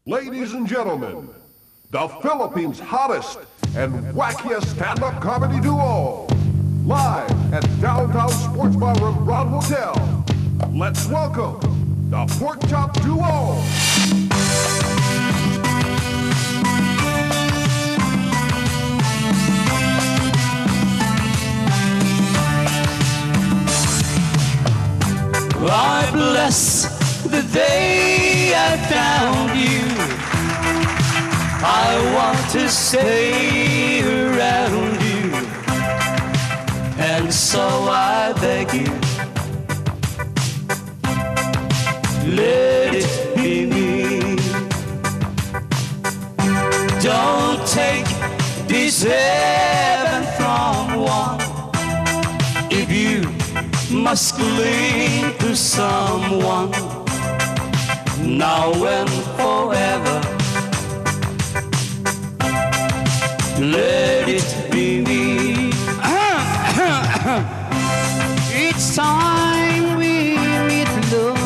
Ladies and gentlemen, the Philippines' hottest and wackiest stand-up comedy duo, live at Downtown Sports Ballroom Broad Hotel. Let's welcome the Pork Chop Duo. I bless the day I found you. I want to stay around you, and so I beg you, let it be me. Don't take this heaven from one. If you must cling to someone, now and forever, let it be me. It's time we meet, love.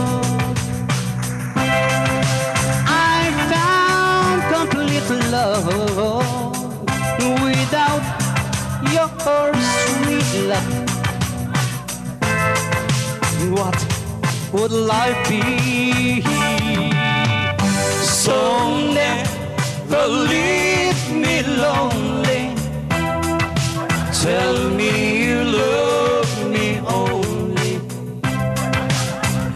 I found complete love without your sweet love. What would life be? So never leave me lonely. Tell me you love me only,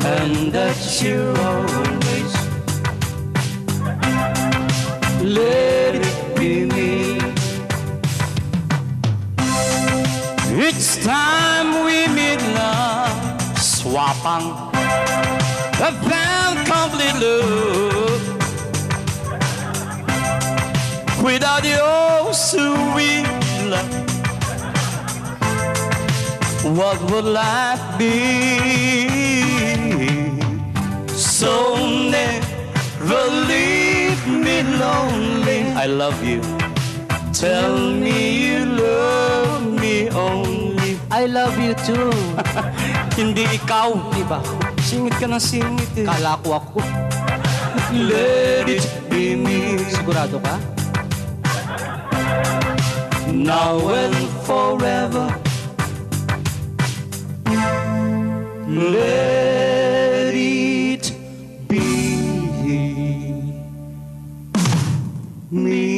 and that you always let it be me. It's time we meet now. Swapang I found complete love without your sweet love. What would life be? So never leave me lonely. I love you. Tell me you love me only. I love you too. Hindi ikaw. Diba? Singit ka ng singit eh. Kala ko ako. Let it be me. Sigurado ka? Now and forever, let it be me.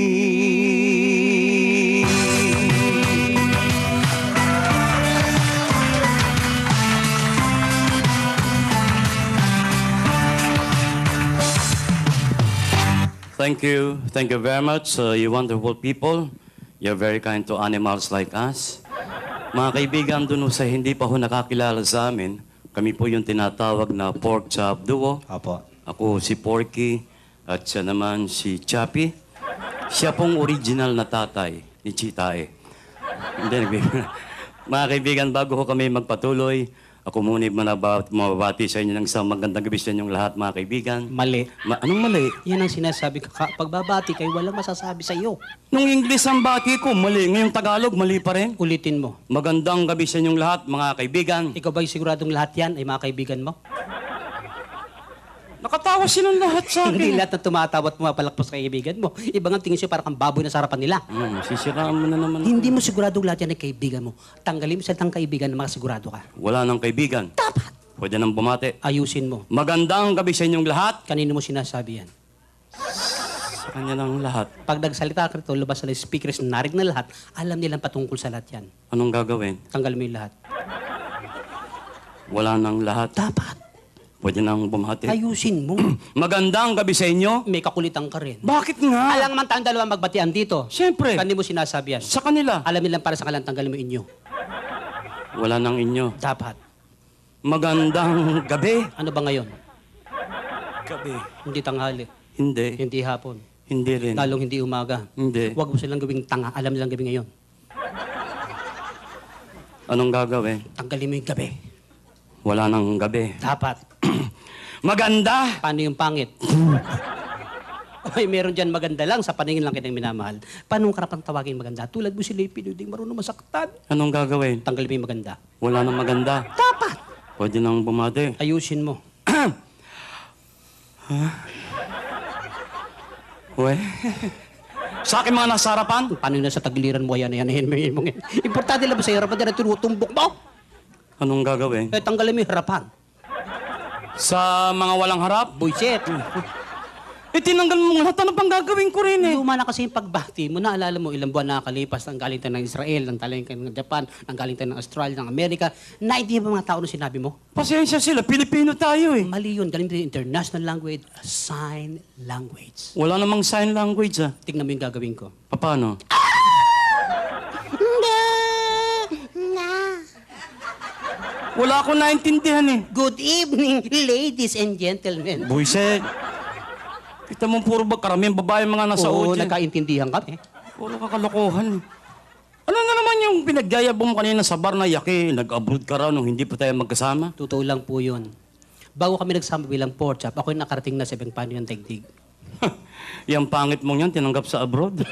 Thank you very much, you wonderful people. You're very kind to animals like us. Mga kaibigan, dun sa hindi pa ho nakakilala sa amin, kami po yung tinatawag na Pork Chop Duo. Apo. Ako si Porky at siya naman si Chappy. Siya pong original na tatay ni Chitae. Mga kaibigan, bago ko kami magpatuloy, ako muna mababati sa inyo ng isang magandang gabi sa inyong lahat, mga kaibigan. Mali. Anong mali? Yan ang sinasabi ko. Pagbabati kayo, walang masasabi sa iyo. Nung English ang bati ko, mali. Ngayong Tagalog, mali pa rin. Ulitin mo. Magandang gabi sa inyong lahat, mga kaibigan. Ikaw ba siguradong lahat yan ay mga kaibigan mo? Nakatawa silang lahat sa Hindi akin. lahat na tumatawa at pumapalakpas sa kaibigan mo. Ibang ang tingin siya parang kang baboy na sa harapan nila. Sisiraan mo na naman. Hindi mo siguradong lahat yan ay kaibigan mo. Tanggalin mo sa tang kaibigan na makasigurado ka. Wala nang kaibigan. Dapat. Pwede nang bumati. Ayusin mo. Magandang gabi sa inyong lahat. Kanino mo sinasabi yan? Sa kanya lang lahat. Pag nagsalita ka rito, lumabas na speakers na narig na lahat, alam nilang patungkol sa lahat yan. Anong gagawin? Tanggalin mo yung lahat. Wala nang lahat. Dapat. Pwede nang bumati. Ayusin mo. Magandang gabi sa inyo. May kakulitan ka rin. Bakit nga? Alang man tayong dalawa magbatian dito. Siyempre. Kanino mo sinasabi yan? Sa kanila. Alam nilang para sa kalang tanggalin mo inyo. Wala nang inyo. Dapat. Magandang gabi. Ano ba ngayon? Gabi. Hindi tanghali. Hindi. Hindi hapon. Hindi rin. Lalong hindi umaga. Hindi. Huwag mo silang gawing tanga. Alam nilang gabi ngayon. Anong gagawin? Tanggalin mo yung gabi. Wala nang gabi. Dapat. Maganda! Paano yung pangit? Ay, meron dyan maganda lang. Sa paningin lang kitang minamahal. Paano karapang tawagin maganda? Tulad mo si Leipino, hindi marunong masaktan. Anong gagawin? Tanggalin mo yung maganda. Wala nang maganda. Dapat. Pwede nang bumati. Ayusin mo. We. Sa akin mga nasa harapan. Paano yun sa tagiliran mo yan? Importante lang ba sa harapan dyan na tinutumbok mo? Anong gagawin? Eh, tanggalin mo yung harapan. Sa mga walang harap? Buisit. Eh, tinanggal mo lahat. Ano pang gagawin ko rin eh? Luma na kasi yung pagbati mo. Naalala mo, ilang buwan nakakalipas, nang galing tayo ng Israel, nang galing tayo ng Japan, nang galing tayo ng Australia, ng Amerika. Naintindihan ba mga tao na sinabi mo? Pasensya sila. Pilipino tayo eh. Mali yun. Galing tayo international language, sign language. Wala namang sign language ah. Tignan mo yung gagawin ko. Paano? Wala akong naintindihan eh. Good evening, ladies and gentlemen. Buiset. Kita mo puro ba karamihan babae mga nasa Oo, audience. nagkaintindihan kami. Puro kakalokohan. Ano na naman yung pinagyayabong mo kanina sa bar na yaki? Nag-abroad ka raw nung hindi pa tayo magkasama? Totoo lang po yun. Bago kami nagsama bilang pork chop, ako'y nakarating na sa ibang paano yung daigdig. Yang pangit mong yan, tinanggap sa abroad.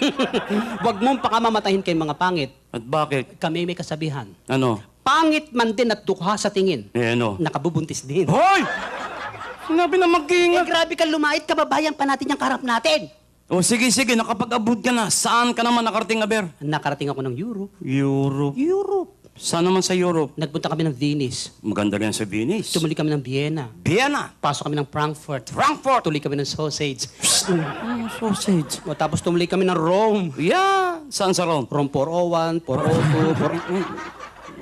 Huwag mong pakamamatahin kay mga pangit. At bakit? Kami may kasabihan. Ano? Pangit man din at dukha sa tingin. Eh ano? Nakabubuntis din. Hoy! Sinabi na Eh, mag-iingat. grabe ka lumait, kababayan pa natin yung karap natin. O sige, nakapag-abroad ka na. Saan ka naman nakarating, Aber? Nakarating ako ng Europe. Europe. Europe. Saan naman sa Europe? Nagpunta kami ng Venice. Maganda rin sa Venice. Tumuli kami ng Vienna. Vienna. Pasok kami ng Frankfurt. Frankfurt. Tuloy kami ng sausage. Sausage. O, tapos tumuli kami ng Rome. Yeah. Saan sa Rome? Rome 401, 402,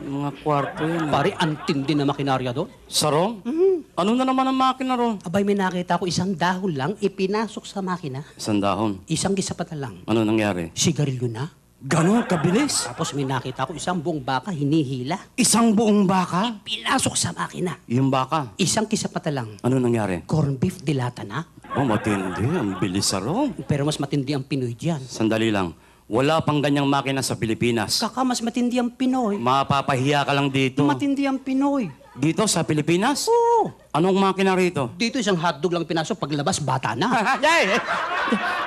Mga kwarto yun. Pare, antindi na makinarya doon. Sa Rome? Ano na naman ang makina ron? Abay, may nakita ko isang dahon lang, ipinasok sa makina. Isang dahon. Isang gisapata lang. Ano nangyari? Sigarilyo na. Ganon kabilis. Tapos may nakita ko isang buong baka hinihila. Isang buong baka? Pinasok sa makina. Yung baka. Isang kisapata lang. Ano nangyari? Corn beef dilata na. Oh, matindi. Ang bilis sa Rome. Pero mas matindi ang Pinoy diyan. Sandali lang. Wala pang ganyang makina sa Pilipinas. Kaka mas matindi ang Pinoy. Mapapahiya ka lang dito. Matindi ang Pinoy. Dito sa Pilipinas? Oo. Anong makina rito? Dito isang hotdog lang pinasok, paglabas bata na.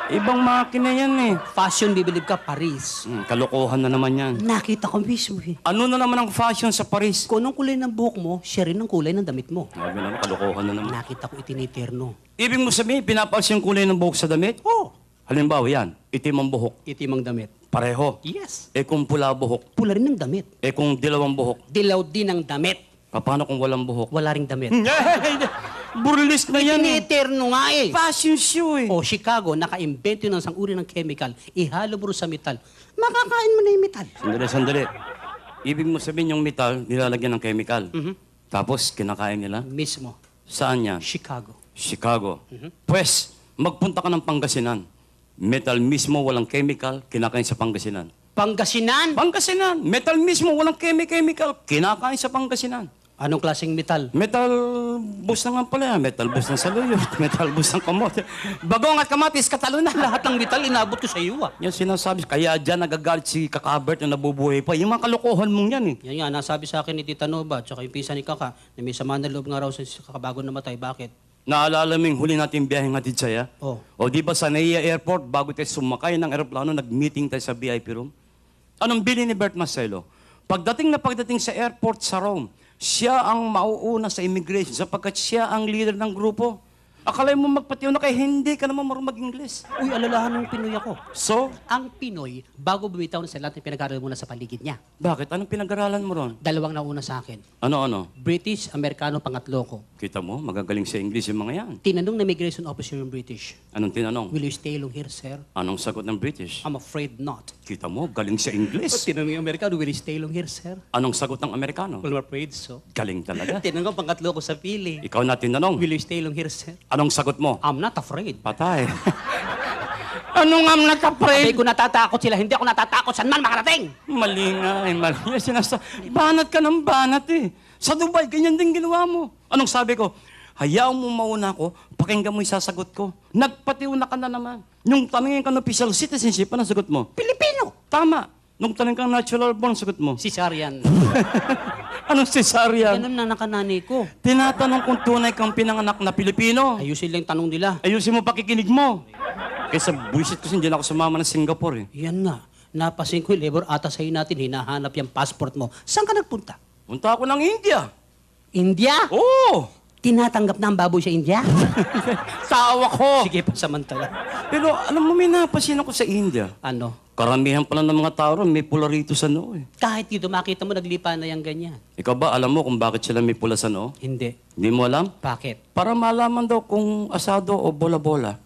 Ibang makina yan eh. Fashion, bibilib ka, Paris. Kalokohan na naman yan. Nakita ko mismo eh. Ano na naman ang fashion sa Paris? Kung anong kulay ng buhok mo, siya rin ang kulay ng damit mo. Sabi naman, kalokohan na naman. Nakita ko itiniterno. Ibig mo sabihin, pinapalis yung kulay ng buhok sa damit? Oh, Halimbawa yan, itim ang buhok. itim ang damit. Pareho. Yes. Eh kung pula buhok. Pula rin ng damit. Eh kung dilawang buhok. Dilaw din ang damit. Paano kung walang buhok? Wala ring damit. Burlesque na yan eh. Itiniterno nga eh. Fashion show eh. O Chicago, naka-invento ng isang uri ng chemical, ihalo mo rin sa metal. Makakain mo na yung metal. Sandali. Ibig mo sabihin yung metal, nilalagyan ng chemical. Tapos kinakain nila? Mismo. Saan yan? Chicago. Chicago. Pues, magpunta ka ng Pangasinan. Metal mismo, walang chemical, kinakain sa Pangasinan. Pangasinan? Pangasinan! Metal mismo, walang chemical, kinakain sa Pangasinan. Anong klaseng metal? Metal bus na nga pala yan. Metal bus ng saluyot. Metal bus ng kamote. Bagong at kamatis, katalo na. Lahat ng metal inabot ko sa iyo ah. Yan sinasabi. Kaya dyan nagagalit si Kakabert na nabubuhay pa. Yung mga kalokohan mong yan eh. Yan nga, nasabi sa akin ni Tita Nova, tsaka yung pisa ni Kaka, na may sama na loob nga raw sa Kaka bago namatay. Bakit? Naalala mo yung huli natin biyaheng hatid saya? Oh. O di ba sa NAIA Airport, bago tayo sumakay ng aeroplano, nag-meeting tayo sa VIP room? Anong bili ni Bert Marcelo? Pagdating sa airport sa Rome, siya ang mauuna sa immigration sapagkat siya ang leader ng grupo. Akala mo magpatiw na kay hindi ka naman marunong mag-Ingles. Uy, alalahan ng Pinoy ako. So, Ang Pinoy, bago bumitaw na sa lahat, pinag-aaral muna sa paligid niya. bakit? Anong pinag-aralan mo ron? Dalawang nauna sa akin. Ano? British, Amerikano, pangatlo ko. Kita mo, magagaling sa English yung mga yan. Tinanong na immigration officer yung British, Anong tinanong? will you stay long here, sir? Anong sagot ng British? I'm afraid not. Kita mo, galing sa English. Tinanong yung Amerikano, will you stay long here, sir? Anong sagot ng Amerikano? Well, I'm afraid so. Galing talaga. Tinanong pangatlo ko sa pili, Ikaw na tinanong. will you stay long here, sir? Anong sagot mo? I'm not afraid. Patay. Anong am Sabi naka-pray? ko natatakot sila, hindi ako natatakot. Saan man makarating? Mali nga eh, mali. Banat ka ng banat eh. Sa Dubai, ganyan din ginawa mo. Anong sabi ko? Hayaan mo mauna ako, pakinggan mo yung sasagot ko. Nagpatiuna ka na naman. Nung tanongin ka ng official citizenship, anong sagot mo? Pilipino. Tama. Nung tanongin ka ng natural born, sagot mo. Cesarean. Anong cesarean? Ganun na nakanani ko. Tinatanong kung tunay kang pinanganak na Pilipino. Ayusin lang yung tanong nila. Ayusin mo pakikinig mo. Kaysa buwisit kasi hindi na ako sumama ng Singapore eh. Yan nga. Napasin ko yung labor ata sa'yo natin, hinahanap yung passport mo. Saan ka nagpunta? Punta ako ng India. India? Oo! Tinatanggap na ang baboy sa India? Tawa ko! Sige pa, samantala. Pero alam mo, may napasin ako sa India. Ano? Karamihan pala ng mga tao ron, may pula rito sa noo eh. Kahit dito, makita mo, naglipa na yung ganyan. Ikaw ba, alam mo kung bakit sila may pula sa noo? Hindi. Hindi mo alam? Bakit? Para malaman daw kung asado o bola-bola.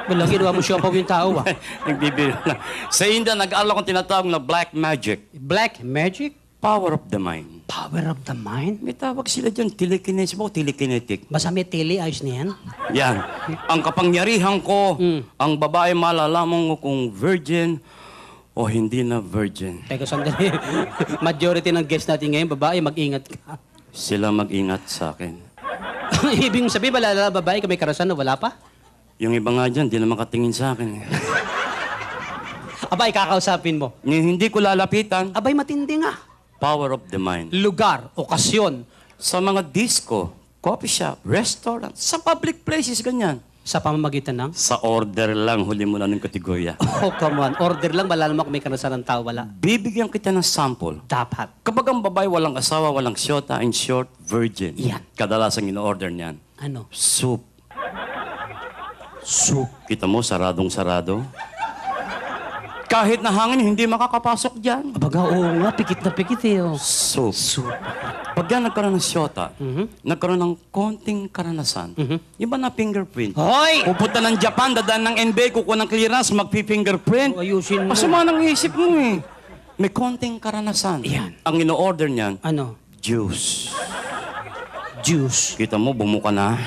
Wala, ginawa mo siya pa yung tao, ah. Nagbibiro na. Sa India, nag-aaral akong tinatawag na black magic. Black magic? Power of the mind. Power of the mind? May tawag sila dyan, telekinesis mo, telekinetic. Basta may tele, ayos na yan. Yan. Ang kapangyarihan ko, ang babae malalaman mo kung virgin o hindi na virgin. Teka, sandali. Majority ng guests natin ngayon, babae, mag-ingat ka. Sila mag-ingat sa akin. Ibig sabihin, malala babae ka may karasan na wala pa? Yung iba nga dyan, di na makatingin sa akin. Abay, kakausapin mo. Hindi ko lalapitan. Abay, matindi nga. Power of the mind. Lugar, okasyon, Sa mga disco, coffee shop, restaurant, sa public places, ganyan. sa pamamagitan ng... Sa order lang, huli mo na ng kategorya. Oh, come on. Order lang, malalaman kung may karasan ng tao, wala. Bibigyan kita ng sample. Dapat. Kapag ang babae walang asawa, walang siyota, in short, virgin. Yan. Kadalasang in-order niyan. Ano? Soup. Soup. Kita mo, saradong-sarado. Kahit na hangin, hindi makakapasok dyan. Abaga, oo nga, pikit na pikit eh. Oh. Soup. Soup. Pag yan nagkaroon ng siyota, nagkaroon ng konting karanasan, iba na fingerprint. Hoy! Pupunta ng Japan, dadaan ng NBA, kukuha ng clearance, magpi-fingerprint. Ayusin mo. Masama ng isip mo eh. May konting karanasan. Yan. Ang ino-order niyan, Ano? juice. Juice. Kita mo, bumuka na.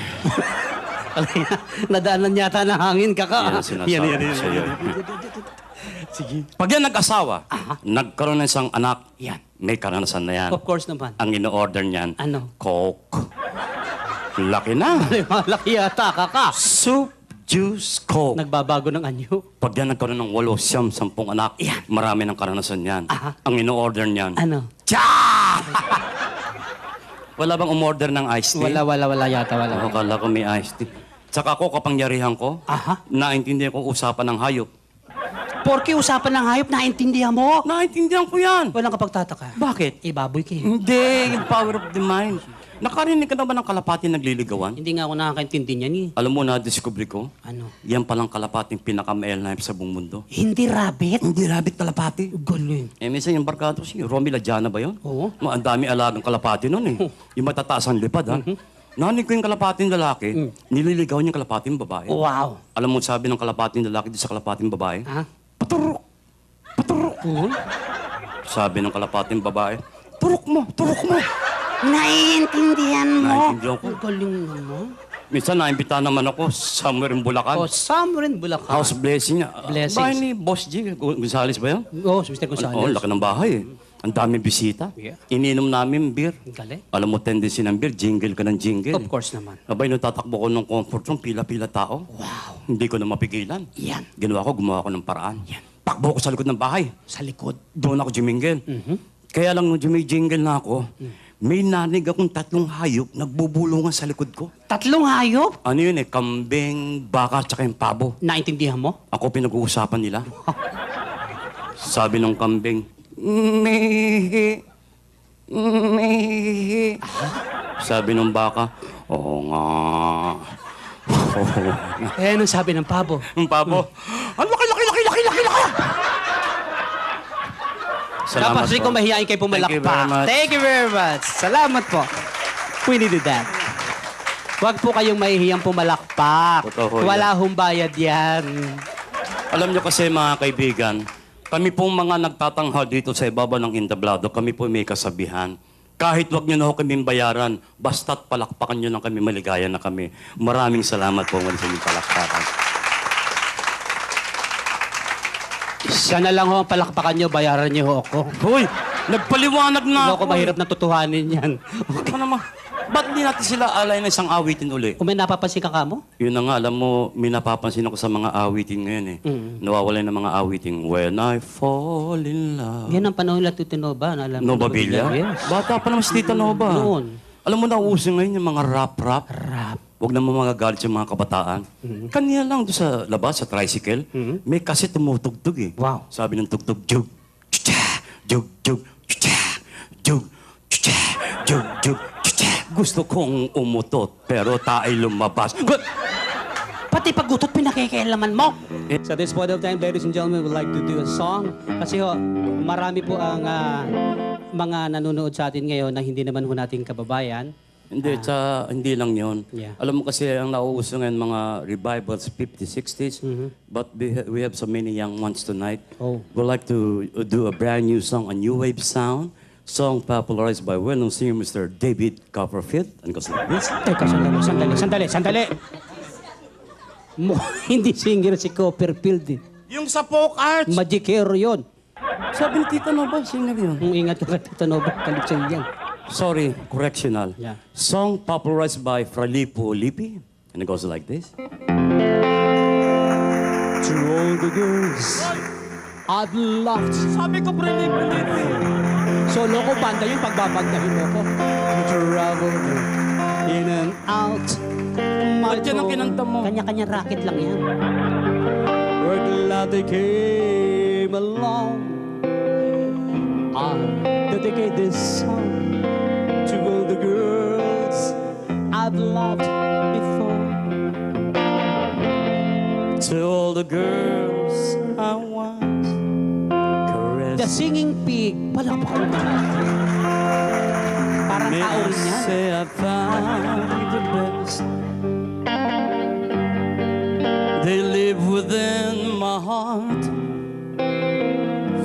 Nadaanan yata ng hangin, kaka. Yan ang sinasabi ko sa'yo. Sige. Pag yan nag-asawa, nagkaroon ng isang anak, Yan. may karanasan na yan. Of course naman. Ang ino-order niyan, Ano? Coke. Laki na. Malaki yata, kaka. Soup, juice, Coke. Nagbabago ng anyo. Pag yan nagkaroon ng 8, 10 anak, Yan. marami ng karanasan yan. Aha. Ang ino-order niyan, Ano? Cha! Wala bang umorder ng iced tea? Wala yata, wala. Ako, kala ko may iced tea. Tsaka ako, kapangyarihan ko, Aha. naintindihan ko usapan ng hayop. Porke usapan ng hayop, naintindihan mo. Naintindihan ko yan. Walang kapagtataka. Bakit? Ibaboy kayo. Hindi, yung power of the mind. Nakarinig ka na ba ng kalapati nagliligawan? Hindi nga ako nakakaintindi niyan eh. Alam mo na, discovery ko, Ano? yan palang kalapating pinaka-male knife sa buong mundo. Hindi rabbit? Hindi rabbit kalapati. Galing. Eh, minsan yung barkado si Romy Ladiana ba yun? Oo. Ang dami alagang kalapati nun eh. Yung matataas ang lipad ha. Narinig ko yung kalapating lalaki, nililigaw niya yung kalapating babae. Wow. Alam mo sabi ng kalapating lalaki di sa kalapating babae? Ha? Paturok! Paturok! Sabi ng kalapating babae, turok mo! Turok mo! Naiintindihan mo. Naiintindihan ko. Ang galing naman. Minsan naimbita naman ako somewhere in Bulacan. Oh, somewhere in Bulacan. House blessing niya. Blessings. Bahay ni Boss G. Gonzales ba yun? Oh, Mr. Oo, Gonzales. laki ng bahay eh. Ang daming bisita. Yeah. Ininom namin beer. Ang galing. Alam mo, tendency ng beer, jingle ka ng jingle. Of course naman. Abay, nung tatakbo ko ng comfort room, pila-pila tao. Wow. Hindi ko na mapigilan. Yan. Gumawa ko ng paraan. Takbo ko sa likod ng bahay. Sa likod. Doon ako jumingil. Kaya lang nung jumijingle na ako, may nanig akong 3 hayop nagbubulungan sa likod ko. 3 hayop? Ano yun eh, kambing, baka, tsaka yung pabo. Naintindihan mo? Ako pinag-uusapan nila. Sabi ng kambing, Mihi. Mihi. Sabi ng baka, oo nga. Oo nga. Eh, anong sabi ng pabo? Yung pabo, ang laki! Dapat po. kung mahihain kayo Thank you very pumalakpak. much. Thank you very much. Salamat po. We needed that. Huwag po kayong mahihiyang pumalakpak. Totoo yan. Wala hong bayad yan. Alam nyo kasi mga kaibigan, kami pong mga nagtatanghal dito sa ibaba ng entablado, kami po may kasabihan. Kahit wag nyo na ho kami bayaran, basta't palakpakan nyo lang kami, maligaya na kami. Maraming salamat po sa inyong palakpakan. Siya na lang ho ang palakpakan nyo, bayaran nyo ho ako. Hoy! Nagpaliwanag na Ako mahirap na tutuhanin yan. Ano naman? Ba't hindi natin sila alay na isang awitin uli? Kung may napapansin ka mo? Yun na nga, alam mo, may napapansin ako sa mga awitin ngayon eh. Nawawala ng mga awiting, When I Fall in Love. Yan ang panahon nila Tito Nova. Alam mo, Nova Villa? Yes. Bata pa naman si Tita Nova. Noon. Alam mo na, uso ngayon yung mga rap-rap. Rap. Huwag naman magagalit sa mga kabataan. Kanina lang doon sa labas, sa tricycle, may kasi tumutugtog eh. Wow. Sabi ng tugtog, jug, chucha, jug, jug, chucha, jug, chucha, jug, jug, chucha. Gusto kong umutot, pero tayo lumabas. Pati paggutot pinakikialaman mo. So this point of time, ladies and gentlemen, we'd like to do a song. Kasi ho, marami po ang mga nanonood sa atin ngayon na hindi naman ho nating kababayan. Hindi lang yon. Yeah. Alam mo kasi ang nauuso ngayon mga revivals, 50s, 60s. But we have so many young ones tonight. Oh. We'd like to do a brand new song, a new wave sound. Song popularized by well-known singer Mr. David Copperfield. And goes like this. Teka, sandali. Hindi singer si Copperfield eh. Yung sa folk arts. Magicero yun. Sabi ni Tita Nova, singer yun. Kung ingat ka Tita Nova, kalipsan yan. Sorry, correctional. Yeah. Song popularized by Fralipo Lippi. And it goes like this. To all the girls I've loved. Sabi ko, Fralipo Lippi. Solo ko, banda yung pagbabandahin mo ko. To travel in and out. Ba't yan ang kinanta mo? Kanya-kanya racket lang yan. We're glad they came along. I dedicate this song to all the girls I've loved before. To all the girls I once caressed. The Singing Pig. Palakpakan mo natin. Parang May tao I rin yan. say I found the best. They live within my heart.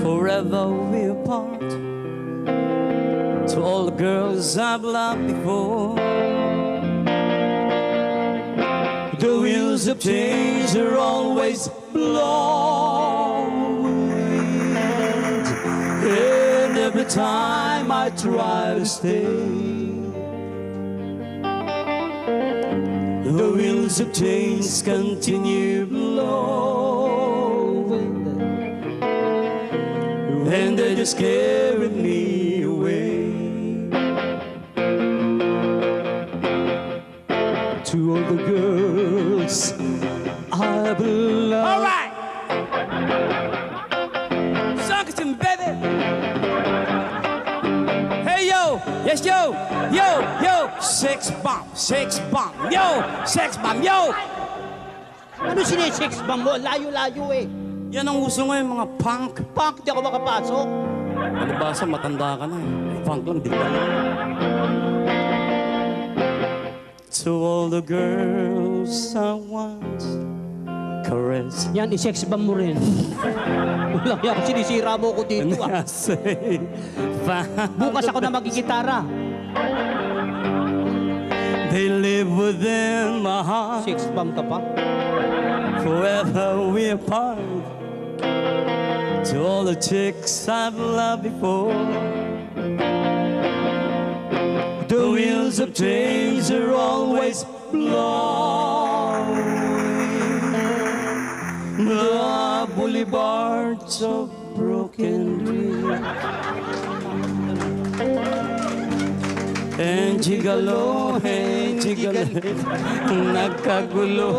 Forever we're apart. To all the girls I've loved before. The wheels of change are always blowing. And every time I try to stay, the wheels of change continue blowing, and they just carry me away. To all the girls I've loved. All right, Sunkerson, baby. Hey yo, yes yo, yo. Sex bomb, yo, sex bomb, yo. Ano sinesex bang mo? Layo-layo eh. Yan ang uso ngayon, mga punk. Punk, di ako makapasok. Ano ba sa matanda ka na eh? Punk lang, di ba? To all the girls I once caressed. Yan, i-sex bomb mo rin. Wala yan, sinisira mo ko dito ah. I say, Bukas ako na magigitara. they live within my heart. Sex bomb ka pa? Forever we apart. To all the chicks I've loved before. The wheels of change are always blowing. The boulevards of broken dreams. And gigalo, nagkagulo.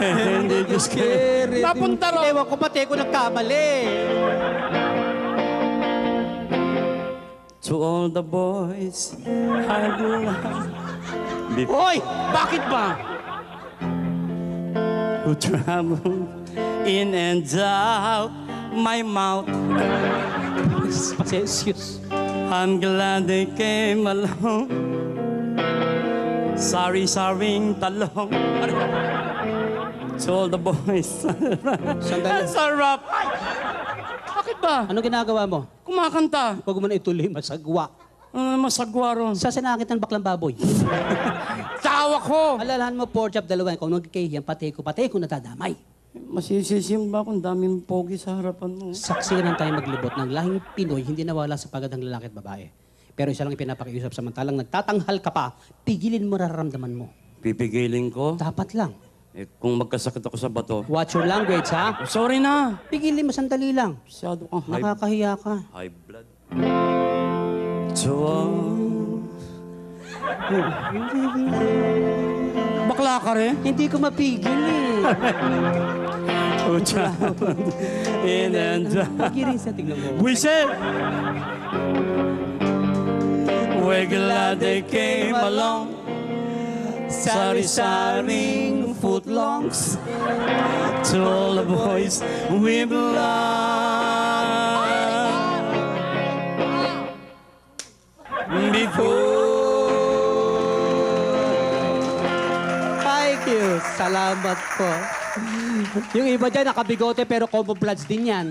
And they just can't. Napunta ro. Ewan ko pati ko nagkamali. To all the boys I love. Hoy, bakit ba? Who travel in and out my mouth. Pasensiyos. I'm glad they came along. Sorry-saring talong. To all the boys. Sandali. Ang sarap. Ay! Bakit ba? Ano ginagawa mo? Kumakanta. Huwag mo na ituloy, masagwa. Ano naman sagwa ron? Sa sinakit ng baklang baboy. Tawa ko! Alalahan mo, pork chop, dalawa. Kung nagkikahiyan, pati ko nadadamay. Masisisim ba kung daming pogi sa harapan mo? Saksi na tayo maglibot ng lahing Pinoy, hindi nawala sa pagad ng lalaki at babae. Pero isa lang ipinapakiusap, samantalang nagtatanghal ka pa, pigilin mo nararamdaman mo. Pipigilin ko? Dapat lang. Eh, kung magkasakit ako sa bato. Watch your language, ha? Sorry na! Pigilin mo, sandali lang. Masyado kang high, Nakakahiya ka. high blood. So, bakla ka rin? Hindi ko mapigil eh. In and out. Pagirin sa tignan mo. Whistle! we're glad they came along. Sari-saring footlongs to all the boys we belong. Thank you. Salamat po. Yung iba dyan, nakabigote pero combo bloods din yan.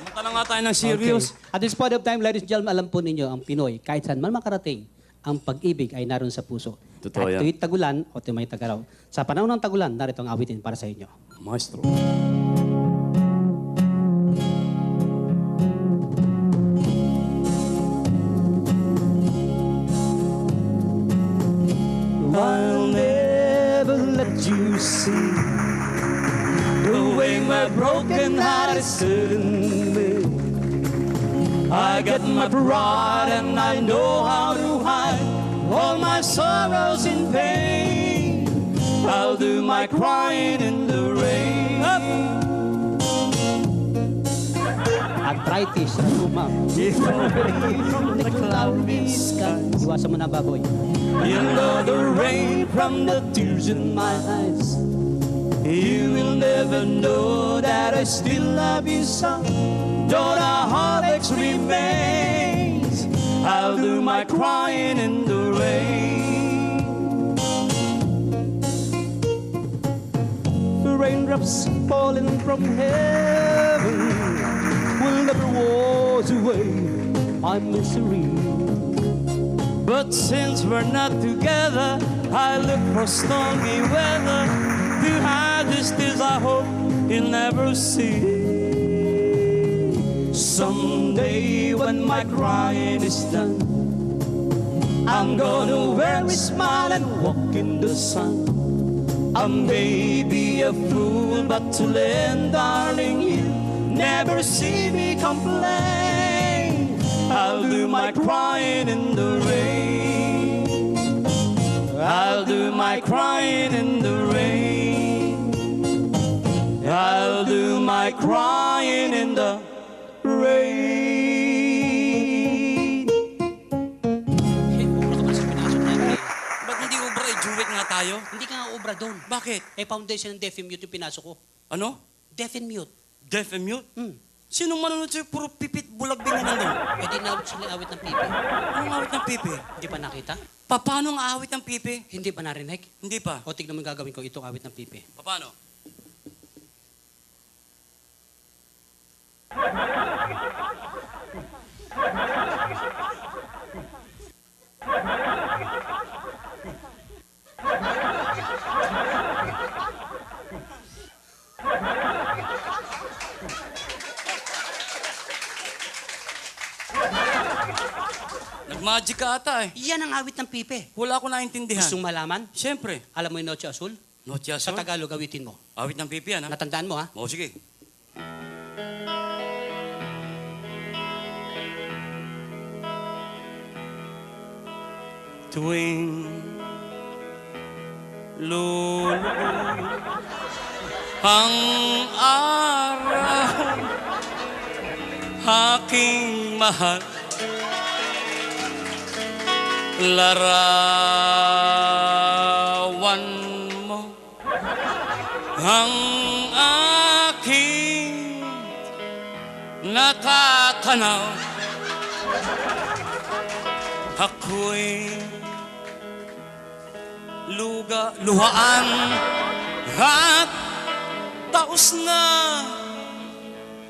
Mata na nga tayo ng serious. Okay. At this point of time, ladies and gentlemen, alam po ninyo, ang Pinoy, kahit saan man makarating, ang pag-ibig ay naroon sa puso. Totoo Kahit yan. tuwid tagulan o tumay tagaraw. Sa panahon ng tagulan, narito ang awitin para sa inyo. Maestro. I'll never let you see the way my broken heart is hurting me. I got my pride and I know how to hide all my sorrows in pain. I'll do my crying in the rain. Arthritis, rheuma. From the cloudy sky. Iwasan mo na, baboy. You know the rain from the tears in my eyes. You will never know that I still love you, son. Though the heartaches remains, I'll do my crying in the rain. The raindrops falling from heaven will never wash away my misery. But since we're not together, I look for stormy weather to hide the tears I hope you'll never see. Someday when my crying is done, I'm gonna wear a smile and walk in the sun. I may be a fool, but till then, darling, you never see me complain. I'll do my crying in the rain. I'll do my crying in the rain. I'll do my crying in the rain. Ubra ka ba sa pinasok na yan? Ba't hindi ubra? Duet nga tayo. Hindi ka nga ubra doon. Bakit? Foundation ng Deaf and Mute yung pinasok ko. Ano? Deaf and Mute. Deaf and mute? Hmm. Sinong manunod sa'yo? Puro pipit bulag din yan nandun. Eh di nawit sila awit ng pipi. Anong awit ng pipi? Hindi pa nakita? Paano ang awit ng pipi? Hindi pa narinig? Hindi pa. O tignan mo yung gagawin ko, itong awit ng pipi. Paano? Nag-magic ka ata eh. Yan ang awit ng pipi. Wala ko naintindihan. Gustong malaman? Siyempre. Alam mo yung Noche Azul? Notya Sa Tagalog, awitin mo. Awit ng pipi yan ha? Natandaan mo, ha? Oo, sige. Tuwing lulu ang araw aking mahal, larawan mo ang aking natatanaw. Ako'y luhaan at taos na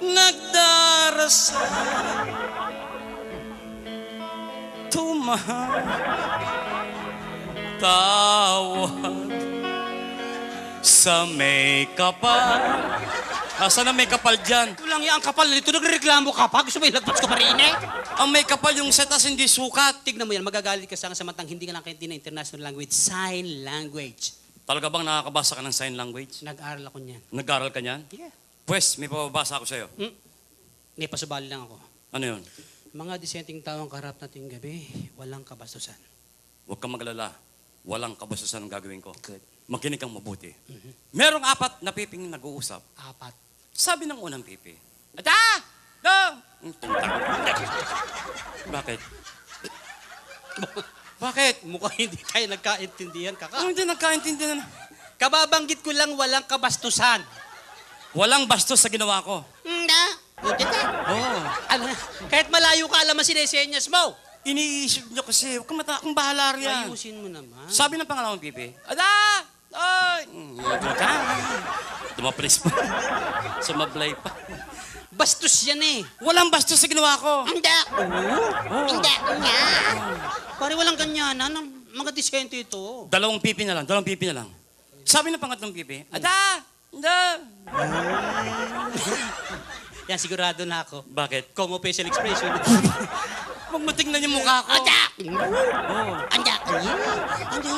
nagdarasal. Tawag sa may kapal. Asan ang may kapal dyan? Ito lang yan, ang kapal nito. Nagreklamo ka pa? Gusto mo ilagpas ko pa rin, eh? Ang may kapal yung setas hindi sukat. Tignan mo yan, magagalit ka sa samantang hindi ka nakaintindi ng international language. Sign language. Talaga bang nakakabasa ka ng sign language? Nag-aral ako niyan. Nag-aral ka niyan? Yeah. Pwes, may papabasa ako sa'yo. May pasubali lang ako. Ano yun? Mga disenteng taong kaharap nating gabi, walang kabastusan. Huwag kang maglala. Walang kabastusan ang gagawin ko. Good. Makinig kang mabuti. Merong 4 na piping nag-uusap. 4. Sabi ng unang pipi, Bakit? Bakit? Mukhang hindi tayo nagkaintindihan, kaka. Ano hindi nagkaintindihan? Kababanggit ko lang walang kabastusan. Walang bastos sa ginawa ko. Hindi. Buti ka. Oo. Ano, kahit malayo ka, alam mo sinesenyas mo. Iniisip nyo kasi, huwag kang bahala riyan. Ayusin mo naman. Sabi ng pangalawang pipi, Ada! Ay! Dumapres pa. Sumablay pa. Bastos yan eh. Walang bastos sa ginawa ko. Hindi. Hindi. Nga. Pare walang ganyan. Mga disente ito. Dalawang pipi na lang. Sabi ng pangatlong pipi, Ada! Ada! Yan, sigurado na ako. Bakit? Como facial expression. Huwag mo tingnan yung mukha ko. Anda! Oh. Anda! Anda!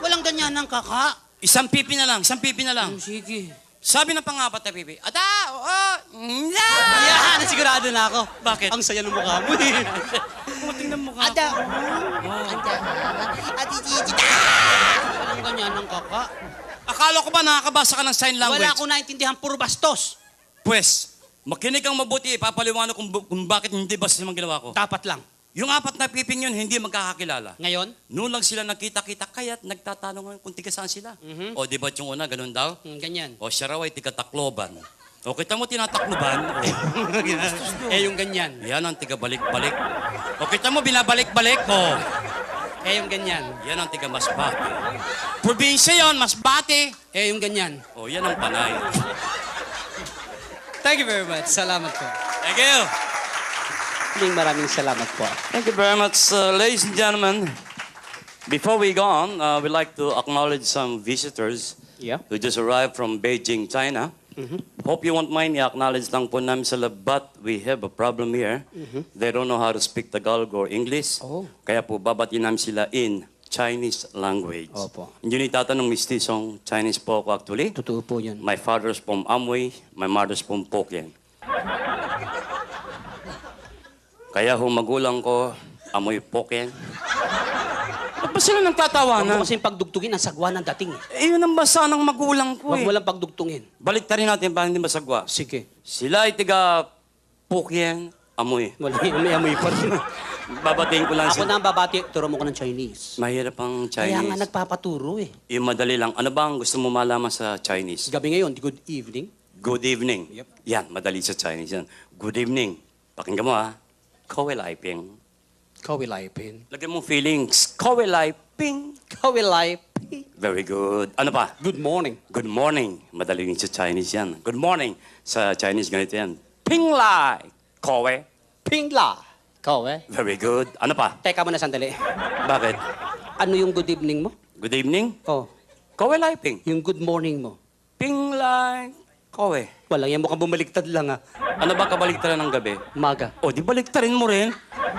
Walang ganyan ng kaka. Isang pipi na lang. Sige. Sabi ng pangapat na pipi, Ada! Ada! Yan, sigurado na ako. Bakit? Ang saya ng mukha mo eh. Huwag mo tingnan yung mukha ko. Ada! Anda! Adididida! Walang ganyan ng kaka. Akala ko ba nakakabasa ka ng sign language? Wala akong naintindihan, puro bastos. Pwes, makinig kang mabuti, ipapaliwanag kung bakit hindi bastos yung ginawa ko. Dapat lang. Yung apat na piping yun, hindi magkakakilala. Ngayon? Noon lang sila nagkita-kita, kaya't nagtatanong kung tiga saan sila. O di ba yung una, ganun daw? Ganyan. O siya raw ay tiga Tacloban. O kita mo tinatakloban, Eh, yung ganyan. yan ang tiga balik-balik. O kita mo binabalik-balik, Eh, yung ganyan. yan ang tiga Masbate. Probinsya yon, Masbate. Eh, yung ganyan. O yan ang Panay. Thank you very much. Salamat po. Thank you. Maraming salamat po. Thank you very much, ladies and gentlemen. Before we go on, we'd like to acknowledge some visitors Yeah. who just arrived from Beijing, China. Hope you won't mind i-acknowledge lang po namin sila, but we have a problem here. They don't know how to speak Tagalog or English. Oh. Kaya po babatiin namin sila in Chinese language. Opo. Hindi tatanong mistisong Chinese po ako actually. Totoo po yan. My father's from Amway, my mother's from Pokien. Kaya ho magulang ko, amoy Pokien. Ba't ba sila Huwag mo nagtatawanan? kasing pagdugtungin ang sagwa ng dating. Eh, yun ang basa ng magulang ko Huwag eh. mo lang pagdugtungin. Balik rin natin para hindi masagwa. Sige. Sila ay tiga Pokien, amoy. Wala, may amoy pa rin. Babatiin ko lang Ako sila. na ang babati, turo mo ko ng Chinese. Mahirap ang Kaya nga Chinese. nagpapaturo eh. Yung madali lang. Ano ba ang gusto mo malaman sa Chinese? Gabi ngayon, good evening. Good evening. Yep. Yan, madali sa Chinese yan. Good evening. Pakinggan mo ha. Kowe lai ping. Kawi lai pin. Lagyan mo feelings. Kowe lai ping. Kawi lai pin. Very good. Ano pa? Good morning. Good morning. Madali sa Chinese yan. Good morning. Sa Chinese ganito yan. Ping lai. Kowe. Ping la. Kawi. Very good. Ano pa? Teka muna sandali. Bakit? Ano yung good evening mo? Good evening. Oh, Kowe lai ping. yung good morning mo. Ping lai. Kowe. Wala, yan mukhang bumaligtad lang ah. Ano ba kabaliktaran ng gabi? Maga. O, di baliktarin mo rin.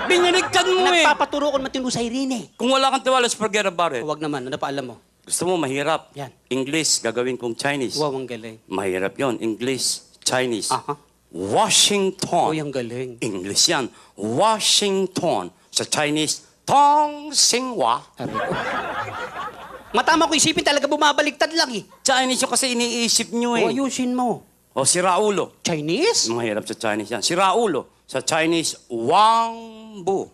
Binaligtad mo eh. Nagpapaturo ko matino sa Irene. Kung wala kang tiwala, forget about it. Huwag naman, ano pa alam mo? Gusto mo mahirap? Yan. English, gagawin kong Chinese. Wow, ang galing. Mahirap yon. English, Chinese. Aha. Washington. Uy, ang galing. English yan. Washington. Sa Chinese, Tong Xinhua. Sabi ko. Matama ko isipin talaga bumabaligtad lang eh. Chinese yung kasi iniisip nyo O, eh. ayusin mo. O si Raulo. Chinese? Mahirap sa Chinese yan. Si Raulo. Sa Chinese, Wang Bu.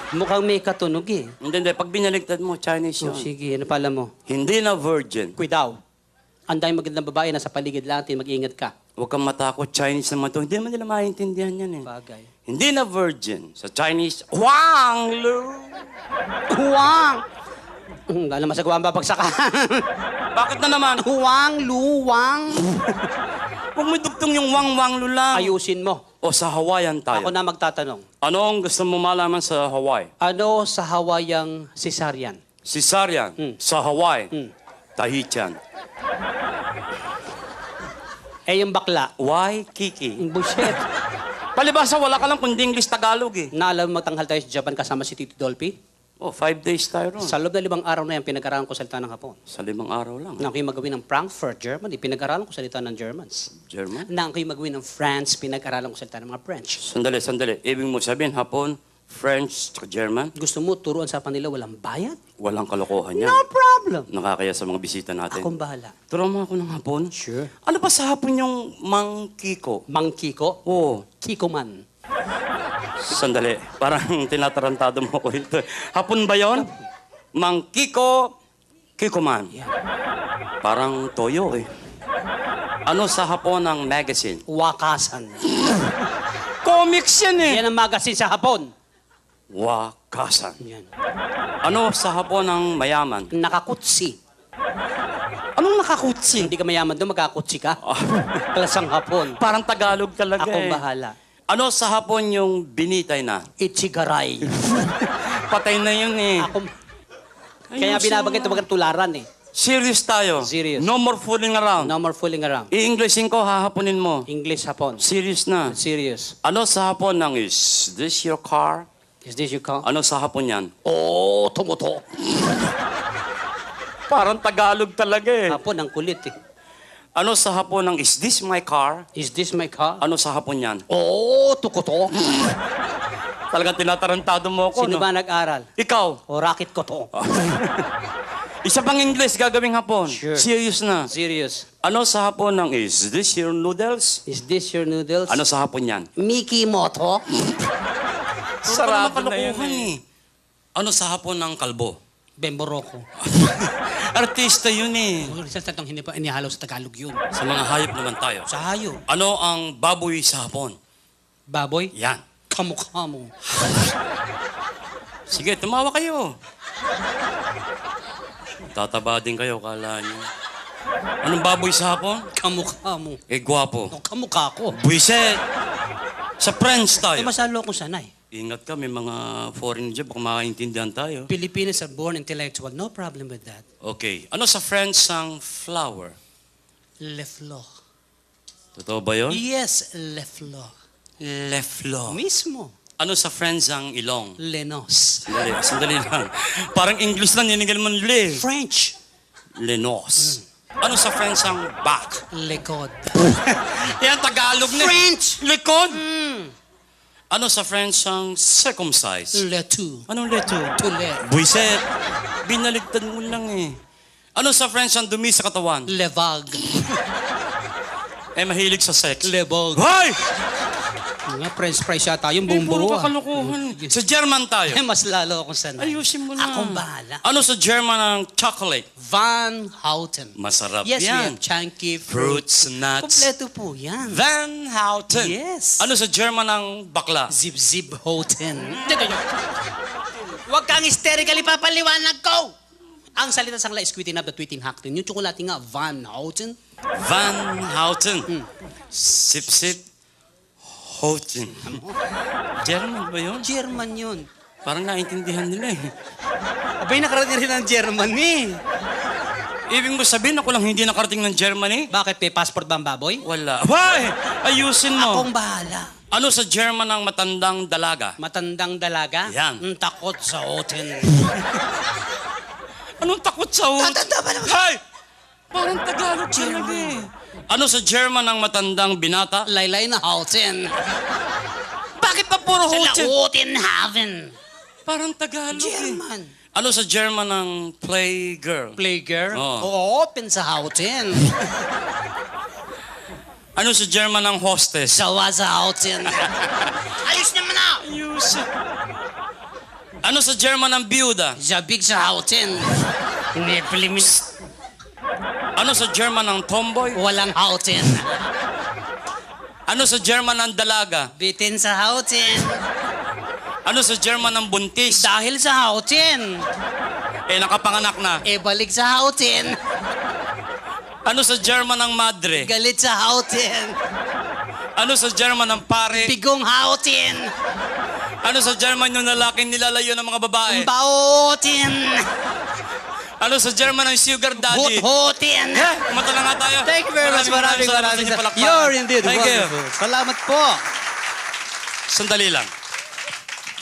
Mukhang may katunog eh. Hindi. Pag binaligtad mo, Chinese Oh, yun. sige, ano pala mo? Hindi na virgin. Kuidaw. Ang dahil magandang babae na sa paligid natin, mag-ingat ka. Huwag kang matakot. Chinese naman to. Hindi man nila maintindihan yan eh. Bagay. Hindi na virgin. Sa Chinese, Wang Lu. Huwang! Alam, masagawa ang babagsakan. Bakit na naman? Huwang, luwang. Huwag mo dugtong yung Wang Lu lang. Ayusin mo. O sa Hawaiian tayo. Ako na magtatanong. Ano ang gusto mo malaman sa Hawaii? Ano sa Hawaiiang cesarean? Cesarean. Sa Hawaii. Tahitian. Eh, yung bakla. Why, Kiki? Bullshit. Palibasa, wala ka lang kundi English Tagalog eh. Naalam mo magtanghal tayo sa Japan kasama si Tito Dolphy? Oh, 5 days tayo ron. Sa loob ng 5 araw na yan, pinag-aralan ko salita ng Hapon. Sa 5 araw lang. Nang ako'y magawin ng Frankfurt, Germany, pinag-aralan ko salita ng Germans. German? Nang ako'y magawin ng France, pinag-aralan ko salita ng mga French. Sandali. Ibig mo sabihin, hapon, French, tsaka German. Gusto mo turuan sa kanila walang bayad? Walang kalokohan yan. No problem. Nakakaya sa mga bisita natin. Akong bahala. Turuan mo ako ng hapon. Sure. Ano ba sa hapon yung mangkiko? Mang Kiko? Oo. Kiko man. Sandali. Parang tinatarantado mo ko ito. Hapon ba yon? Mangkiko, Kiko man. Yeah. Parang toyo eh. Ano sa hapon ng magazine? Wakasan. Comics yan eh. Yan ang magazine sa Hapon. Wakasan. Yan. Ano sa hapon ng mayaman? Nakakutsi. Anong nakakutsi? Hindi ka mayaman doon, magkakutsi ka. Klasang Hapon. Parang Tagalog talaga Akong eh. bahala. Ano sa hapon yung binitay na? Ichigaray. Patay na yun eh. Ako. Kaya binabagay ito tularan eh. Serious tayo. Serious. No more fooling around. No more fooling around. I-Englishin ko, hahaponin mo. English Hapon. Serious na. Serious. Ano sa hapon ng is this your car? Is this your call? Ano sa hapon yan? Oh, tumuto. Parang Tagalog talaga eh. Hapon, ang kulit eh. Ano sa hapon ng is this my car? Is this my car? Ano sa hapon yan? Oh, tukuto. Talagang tinatarantado mo ako, Sino no? ba nag-aral? Ikaw. O, racket ko to. Isa pang English gagawing hapon. Sure. Serious na. Serious. Ano sa hapon ng is this your noodles? Is this your noodles? Ano sa hapon yan? Mickey Moto? Sarado na yun eh. Ano sa hapon ng kalbo? Bemboroko. Artista yun eh. Sa tatong hindi pa inihalo sa Tagalog yun. Sa mga hayop naman tayo. Sa hayo. Ano ang baboy sa hapon? Baboy? Yan. Kamukha mo. Sige, tumawa kayo. Tataba din kayo, kala niyo. Anong baboy sa hapon? Kamukha mo. Eh, gwapo. O, kamukha ko. Buiset! Sa French Eh, tayo. masalo akong sanay. Ingat ka, may mga foreign dyan, baka makaintindihan tayo. Filipinos are born intellectual. No problem with that. Okay. Ano sa French ang flower? Le fleur. Totoo ba yun? Yes, le fleur. Le fleur. Mismo. Ano sa French ang ilong? Lenos. Sandali lang. Parang English lang, ninigal mo le. French. Lenos. Ano sa French ang back? Lekod. Yan, Tagalog na. French. Likod. Ano sa French ang circumcise? Le tout. Anong leto? Tule. Buiset. Binaligtad mo lang eh. Ano sa French ang dumi sa katawan? Le vague. Eh, mahilig sa sex. Le vague. Hoy! Nga, French fries yata yung Eh, buong puro buo. kakalukuhan. Sa German tayo. Eh, mas lalo akong sanay. Ayusin mo na. Akong bahala. Ano sa German ang chocolate? Van Houten. Masarap Yes, we yan. have chunky Fruits, nuts. Kompleto po yan. Van Houten. Yes. Ano sa German ang bakla? Zip-zip Houten. Huwag kang hysterically papaliwanag ko! Ang salita sang la is quitting up the tweeting hackten. Yung tsokolate nga, Van Houten. Van Houten. Sip-sip. Houten. German ba yun? German yun. Parang naintindihan nila eh. Abay, nakarating rin ng German eh. Ibig mo sabihin ako lang hindi nakarating ng Germany? Bakit, may passport ba ang baboy? Wala. Why? Ayusin mo. Akong bahala. Ano sa German ang matandang dalaga? Matandang dalaga? Yan. Ang takot sa Houten. Anong takot sa hotel? Tatanda ba naman? Hay! Parang Tagalog talaga eh. Ano sa German ang matandang binata? Laylay na Houten. Bakit pa puro hotel? Houten Haven. Parang Tagalog eh. German. Ano sa German ang playgirl? Playgirl? Oo. Open sa Houten. Ano sa German ang hostess? Sawa sa Houten. Ayos naman na! Ayus. Ano sa German ang byuda? Zabig sa Houten. Neplimis. Ano sa German ang tomboy? Walang Houten. Ano sa German ang dalaga? Bitin sa Houten. Ano sa German ang buntis? Dahil sa Houten. Eh, nakapanganak na. E balik sa Houten. Ano sa German ang madre? Galit sa Houten. Ano sa German ang pare? Bigong Houten. Ano sa German yung lalaki nilalayo ng mga babae? Bautin. Ano sa German ang sugar daddy? Hut-hutin. Eh, kumanta na nga tayo. Thank you very much. Maraming salamat sa inyong palakpakan. You're indeed Thank you. wonderful. Salamat po. Sandali lang.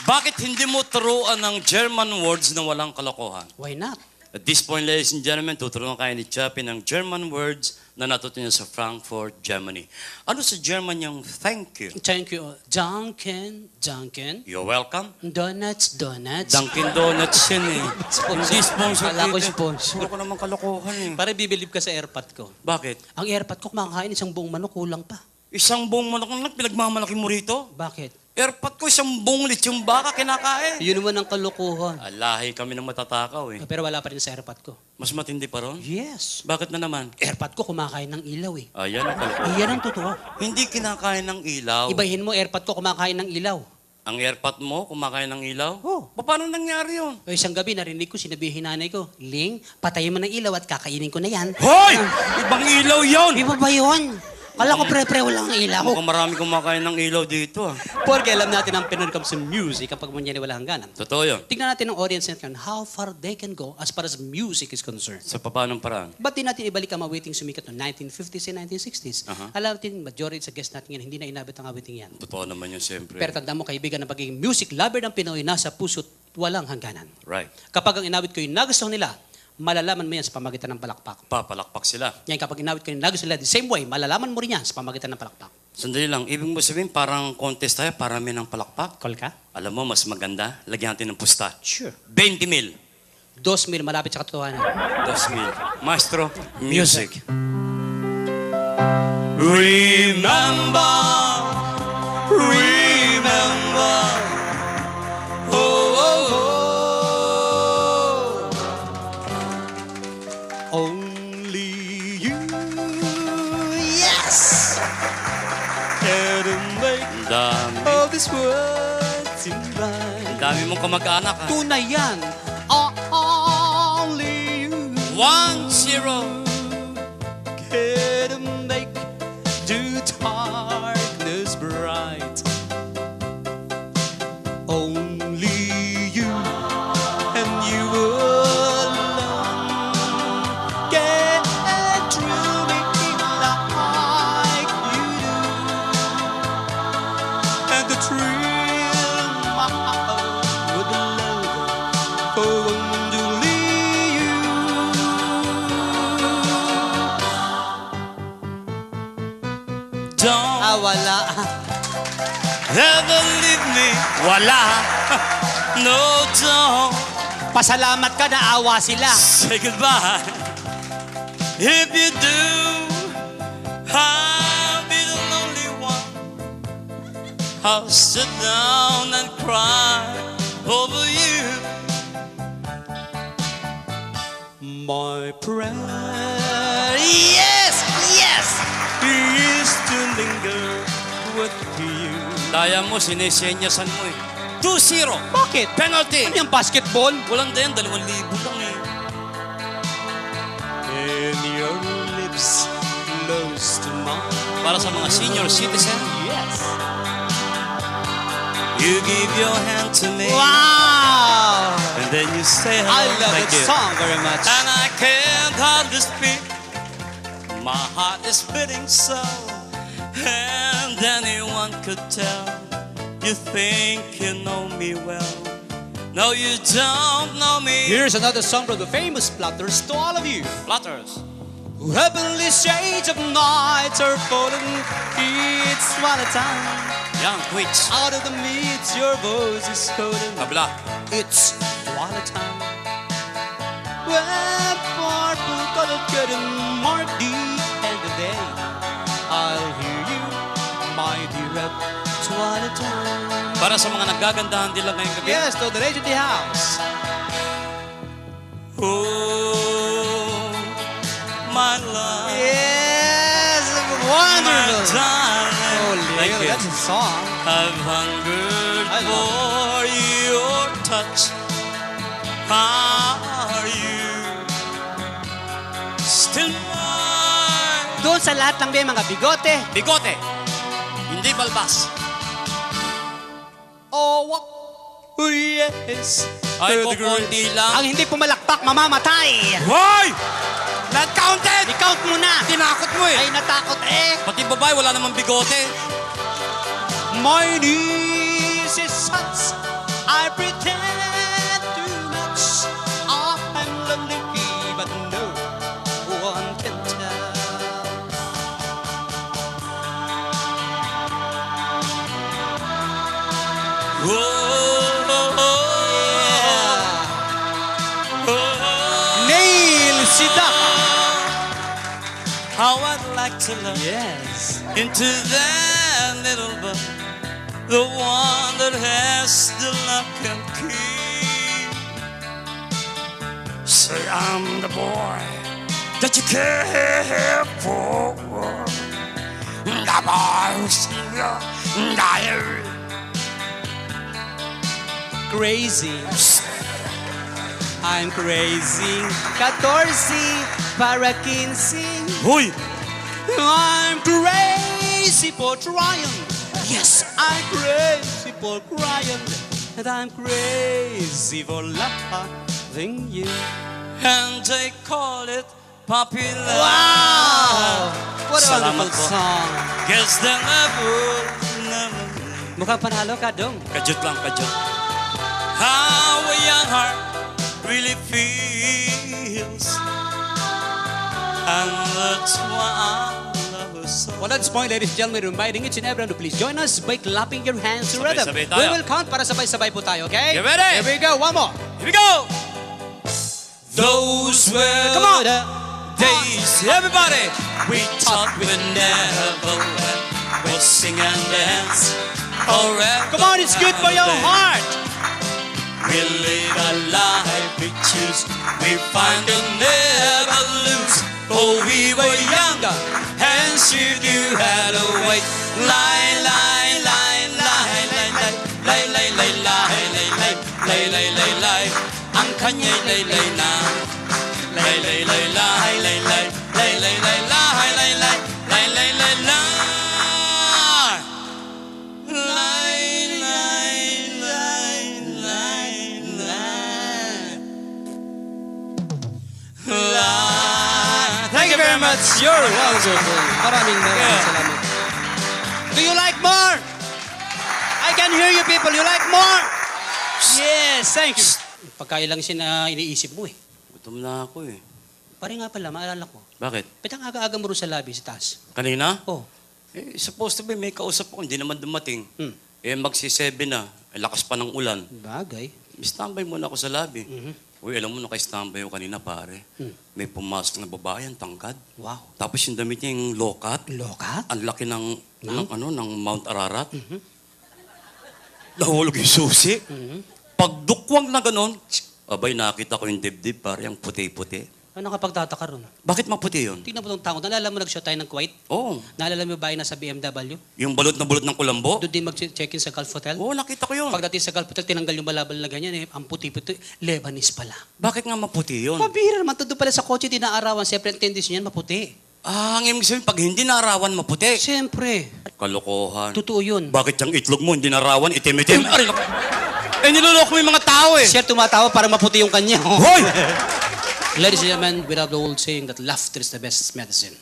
Bakit hindi mo turuan ng German words na walang kalokohan? Why not? At this point, ladies and gentlemen, tuturuan kayo ni Chappie ng German words na natuto niya sa Frankfurt, Germany. Ano sa German yung thank you? Thank you. Dunkin. You're welcome. Donuts. Dunkin' Donuts yan eh. Hindi sponsor Akala ko dito. sponsor. Puro ko naman kalokohan eh. Para bibilib ka sa airpot ko. Bakit? Ang airpot ko kumakain isang buong manok, kulang pa. Isang buong manok na pinagmamalaki mo rito? Bakit? Airpot ko, isang buong lechong baka kinakain. Yun naman ang kalokohan. Alahi kami ng matatakaw eh. Pero wala pa rin sa airpot ko. Mas matindi pa ron? Yes. Bakit na naman? Airpot ko kumakain ng ilaw eh. Ayan ang kalokohan. Iyan ang totoo. Hindi kinakain ng ilaw. Ibahin mo, airpot ko kumakain ng ilaw. Ang airpot mo, kumakain ng ilaw? Oh. Paano nangyari yun? O isang gabi, narinig ko, sinabihin nanay ko, Ling, patayin mo ng ilaw at kakainin ko na yan. Hoy! Ibang ilaw yun! Iba ba yun? Kala ko pre-pre walang ilaw. Mukhang marami kumakain ng ilaw dito ah. Porque alam natin ang Pinoy comes to music kapag mo niya wala hangganan. Totoo yun. Tignan natin ang audience natin, how far they can go as far as music is concerned. Sa papanong paraan? Ba't di natin ibalik ang awiting sumikat noong 1950s and 1960s? Aha. Alam natin, majority sa guest natin yan, hindi na inabot ang awiting yan. Totoo naman yun siyempre. Pero tandaan mo, kaibigan, na pagiging music lover ng Pinoy, nasa puso't walang hangganan. Right. Kapag ang inawit ko yung nagustuhan nila, malalaman mo yan sa pamagitan ng palakpak. Papalakpak sila. Yan, kapag inawit ko yung nagustuhan nila, the same way, malalaman mo rin yan sa pamagitan ng palakpak. Sandali lang, ibig mo sabihin parang contest tayo, parami ng palakpak. Call ka? Alam mo, mas maganda, lagyan natin ng pusta. Sure. 20,000. 2,000, malapit sa katotohanan. 2,000. Maestro, music. Remember, remember, oh, oh, oh. Only you, yes, can make Dami. all this world seem right. Dami mong kamag-anak ha. Tunay yan. Only you 1-0. can make the darkness bright. Only you and you alone can truly like you do. And the thrill my heart would love for only you. Don't Wala. ever leave me. Wala. No, don't Pasalamat ka na awa sila. say goodbye. If you do, I'll be the lonely one. I'll sit down and cry over you. My prayer, yes, is to linger with you. Daya mo, sinesenyasan mo eh. 2-0. Bakit? Penalty. Ano yung basketball? Walang dayan, 2,000 lang eh. And your lips close to mine. Para sa mga senior citizen, Yes. you give your hand to me. Wow! And then you say hello. I love Thank that you. song very much. And I can't hardly speak. My heart is beating so. And anyone could tell. You think you know me well. No, you don't know me. Here's another song from the famous Platters to all of you. Flutters. Heavenly shades of nights are falling. It's twilight time. Yan, quits. Out of the midst, your voice is calling. Tabla. It's twilight time. When purple colored curtain mark the end of the day, I'll hear you, my dear, at twilight time. Para sa mga nagagandahan din lang ngayong gabi. Yes, to the lady of the house. Oh, my love. Yes, My wonderful. darling. Oh, Thank Leo, you. that's a song. I've hungered I love for your touch. Are you still mine? Doon sa lahat ng may mga bigote. Bigote, hindi balbas. Oh, yes. Ay, kukunti lang. Ang hindi pumalakpak, mamamatay. Hoy! Not counted! I-count mo na. Tinakot mo eh. Ay, natakot eh. Pati babae, wala namang bigote. My knees is such, I pretend too much. I'm lonely, but no one can tell. Neil Sedaka. How I'd like to look Yes. into that little book, the one that has the lock and key. Say I'm the boy that you care for, the boy who's in your diary. Crazy. I'm crazy. 14 para 15. Hoy! I'm crazy for trying. Yes, I'm crazy for crying. And I'm crazy for loving you. And they call it popular. Wow! What a Salamat wonderful po. song. Guess the level. Mukhang panalo ka, Dong. Kajut lang, kajut. How a young heart really feels. And that's why I love her so. Well, at this point, ladies and gentlemen, inviting each and everyone to please join us by clapping your hands to rhythm. Sabay-sabay tayo. We will count para sabay-sabay po tayo, okay? Get ready. Here we go. One more. Here we go! Those were Come on. the days, everybody, we thought we'd never let. We'll sing and dance forever. Come on, it's good for your heart. We live a life we choose. We find we'll never lose. Oh, we were younger, and sure you had a way. Lie, lie, lie, lie, lie, lie, lie, lie, lie, lie, lie, lie, lie, lie, lie. Ang kanya'y lay, lay na. Lay, lay, lay, lie, lay, lay, lay, lay, lay, lie, lay, lay, lay, lay, lay, lie. Lie, lie, lie, lie, lie. Lie. Thank you very much. You're wonderful. Maraming salamat. Do you like more? I can hear you people. You like more? Yes, thank you. Pagkain lang iniisip mo eh. Gutom na ako eh. Pare nga pala, maalala ko. Bakit? Ba't ang aga-aga mo rin sa lobby sa taas? Kanina? Oh. Eh, supposed to be, may kausap ako, hindi naman dumating. Hmm. Eh, magsi-7 na. Eh, lakas pa ng ulan. Bagay. Standby muna ako sa lobby. Uy, alam mo, naka-standby ako kanina, pare. May pumasok na babae, ang tangkad. Wow. Tapos yung damit niya yung low-cut. Lokat? Ang laki ng ng Mount Ararat. Nahulog yung susi. Pagdukwang na ganun, abay, nakita ko yung dibdib, pare, ang puti-puti. Ano kapagtataka ron? Bakit maputi yun? Tingnan mo itong tao. Naalala mo nag-show tayo ng Kuwait? Oo. Naalala mo ba yung nasa BMW? Yung balot na balot ng kulambo? Doon din mag-check-in sa Gulf Hotel? Oo, nakita ko yun. Pagdating sa Gulf Hotel, tinanggal yung balabal na ganyan eh. Ang puti-puti, Lebanese pala. Bakit nga maputi yun? Mabihira naman. Doon pala sa kotse, dinaarawan. Siyempre, ang tendency niyan, maputi. Ah, ang ibig sabihin, pag hindi narawan, maputi. Siyempre. Kalokohan. Totoo yun. Bakit yung itlog mo, hindi narawan, itim-itim? Aray, naku. Eh, niloloko mo yung mga tao eh. Siya tumatawa para maputi yung kanya. Hoy! Ladies and gentlemen, we have the old saying that laughter is the best medicine.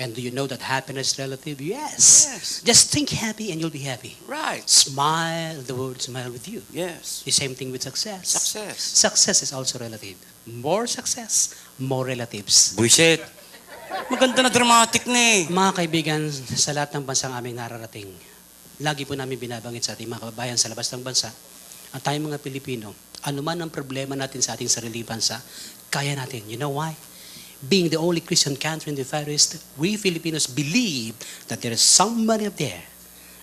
And do you know that happiness is relative? Yes. Just think happy and you'll be happy. Right. Smile, the world smile with you. Yes. The same thing with success. Success. Success is also relative. More success, more relatives. Bullshit. Maganda na dramatic na eh. Mga kaibigan, sa lahat ng bansang aming nararating, lagi po namin binabanggit sa ating mga kababayan sa labas ng bansa, at tayong mga Pilipino, anuman ang problema natin sa ating sariling bansa, kaya natin. You know why? Being the only Christian country in the Far East, we Filipinos believe that there is somebody up there,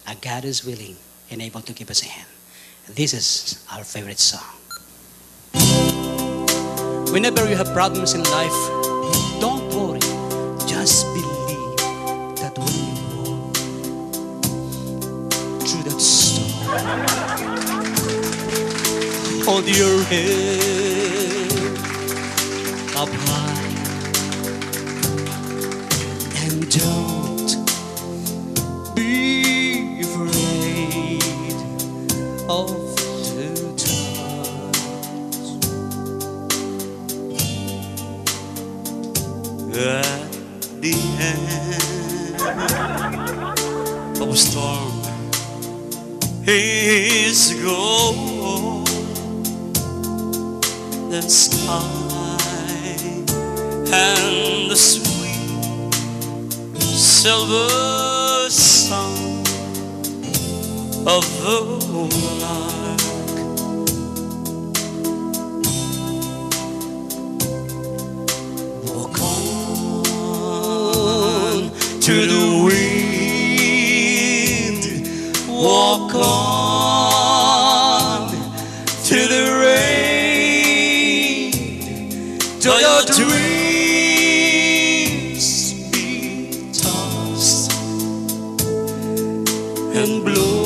a God is willing and able to give us a hand. This is our favorite song. Whenever you have problems in life, don't worry. Just believe that when you walk through that storm, hold your head up high and don't be afraid of the dark. At the end of a storm is gold. The sky and the sweet silver sound of the lark. Walk on to the wind, walk on to the rain, till your dreams be tossed and blown.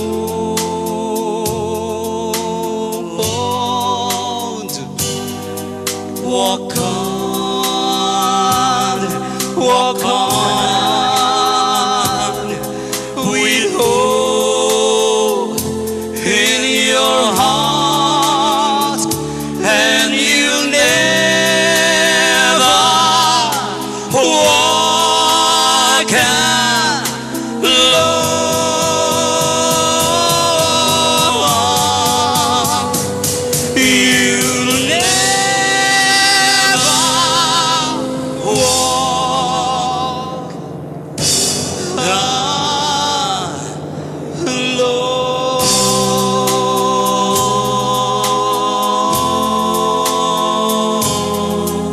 Walk on, walk on.